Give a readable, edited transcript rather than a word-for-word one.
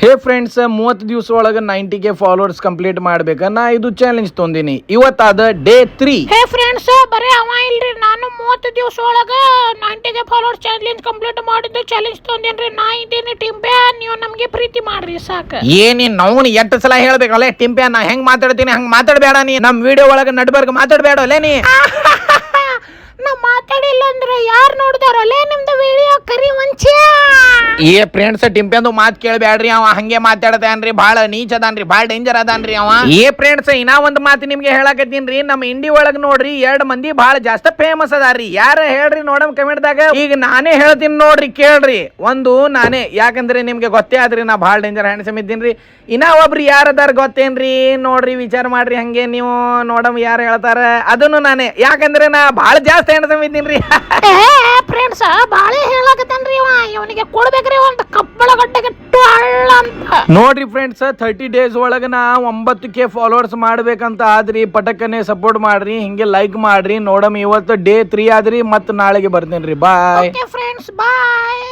ಹೇ friends, 30 ದಿವಸ ಒಳಗೆ 90K followers complete ಮಾಡ್ಬೇಕ. ನಾ ಇದು ಚಾಲೆಂಜ್ ತೊಂದಿನಿ. ಇವತ್ತಾದ ಡೇ 3. ಹೇ ಫ್ರೆಂಡ್ಸ್, ಬರೀ ಅವ ಇಲ್ರಿ, ನಾನು 30 ದಿವಸ ಒಳಗ 90K ಫಾಲೋವರ್ಸ್ ಚಾಲೆಂಜ್ ಕಂಪ್ಲೀಟ್ ಮಾಡಿದ್ದು ಚಾಲೆಂಜ್ ತೊಂದೇನ್ರಿ. ನಾ ಇದ್ದೀನಿ ಟಿಂಪ್ಯಾ, ನೀವು ನಮ್ಗೆ ಪ್ರೀತಿ ಮಾಡ್ರಿ ಸಾಕು. ಏನಿ ನಾವು ಎಷ್ಟು ಸಲ ಹೇಳ್ಬೇಕಲ್ಲ ಟಿಂಪ್ಯಾ, ನಾ ಹೆಂಗ್ ಮಾತಾಡ್ತೀನಿ ಹಂಗ್ ಮಾತಾಡ್ಬೇಡ ನೀ. ನಮ್ ವಿಡಿಯೋ ಒಳಗೆ ನಡ್ಬರ್ಗ ಮಾತಾಡ್ಬೇಡ ಅಲ್ಲೇ ನೀ. ನಾ ಮಾತಾಡಿಲ್ಲ ಅಂದ್ರೆ ಯಾರು ನೋಡ್ದಾರಲ್ಲೇ ನಿಮ್ದು ವಿಡಿಯೋ ಕರಿ ಮಂಚ್ಯ. ಏ ಫ್ರೆಂಡ್ಸ್, ಟಿಂಪ್ಯಾಂದು ಮಾತು ಕೇಳಬೇಡ್ರಿ. ಅವ ಹಂಗೆ ಮಾತಾಡ್ತಾನ್ರಿ, ಭಾಳ ನೀಚ್ ಅದಾನ್ರಿ, ಭಾಳ ಡೇಂಜರ್ ಅದಾನ್ರಿ ಅವ. ಏ ಫ್ರೆಂಡ್ಸ್, ಇನ್ನ ಒಂದು ಮಾತು ನಿಮ್ಗೆ ಹೇಳಕತ್ತೀನ್ರಿ. ನಮ್ಮ ಇಂಡಿ ಒಳಗ್ ನೋಡ್ರಿ 2 ಮಂದಿ ಭಾಳ ಜಾಸ್ತಿ ಫೇಮಸ್ ಅದಾರ್ರಿ. ಯಾರ ಹೇಳ್ರಿ ನೋಡಮ್ ಕಮೆಂಟ್ದಾಗ. ಈಗ ನಾನೇ ಹೇಳ್ತೀನಿ ನೋಡ್ರಿ, ಕೇಳ್ರಿ. ಒಂದು ನಾನೇ, ಯಾಕಂದ್ರೆ ನಿಮ್ಗೆ ಗೊತ್ತೇ ಆದ್ರಿ ನಾ ಭಾಳ ಡೇಂಜರ್ ಹ್ಯಾಂಡ್ಸಮ್ ಇದ್ದೀನ್ರಿ. ಇನ್ನ ಒಬ್ರು ಯಾರದಾರ ಗೊತ್ತೇನ್ರಿ? ನೋಡ್ರಿ, ವಿಚಾರ ಮಾಡ್ರಿ ಹಂಗೆ ನೀವು. ನೋಡಮ್ ಯಾರು ಹೇಳ್ತಾರ, ಅದನ್ನು ನಾನೇ. ಯಾಕಂದ್ರೆ ನಾ ಭಾಳ ಜಾಸ್ತಿ ಹ್ಯಾಂಡ್ಸಮ್ ಇದ್ದೀನ್ರಿ. ಫ್ರೆಂಡ್ಸ್, ಬಾಳೆ ಹೇಳಕತ್ತನ್ರಿ ಇವ. ಇವನಿಗೆ ಕೊಡ್ಬೇಕ್ರಿ ಒಂದು ಕಪ್ಪಳ ಗಡ್ಡೆಗೆ ಟೊಳ್ಳ ಅಂತ. ನೋಡ್ರಿ ಫ್ರೆಂಡ್ಸ್, 30 ಡೇಸ್ ಒಳಗ ನಾ 9K ಫಾಲೋವರ್ಸ್ ಮಾಡ್ಬೇಕಂತ ಆದ್ರಿ. ಪಟಕ್ಕನೆ ಸಪೋರ್ಟ್ ಮಾಡ್ರಿ, ಹಿಂಗೆ ಲೈಕ್ ಮಾಡ್ರಿ. ನೋಡಮ್ ಇವತ್ತು ಡೇ 3 ಆದ್ರಿ, ಮತ್ ನಾಳೆಗೆ ಬರ್ತೀನಿ. ಬಾಯ್ ಫ್ರೆಂಡ್ಸ್, ಬಾಯ್.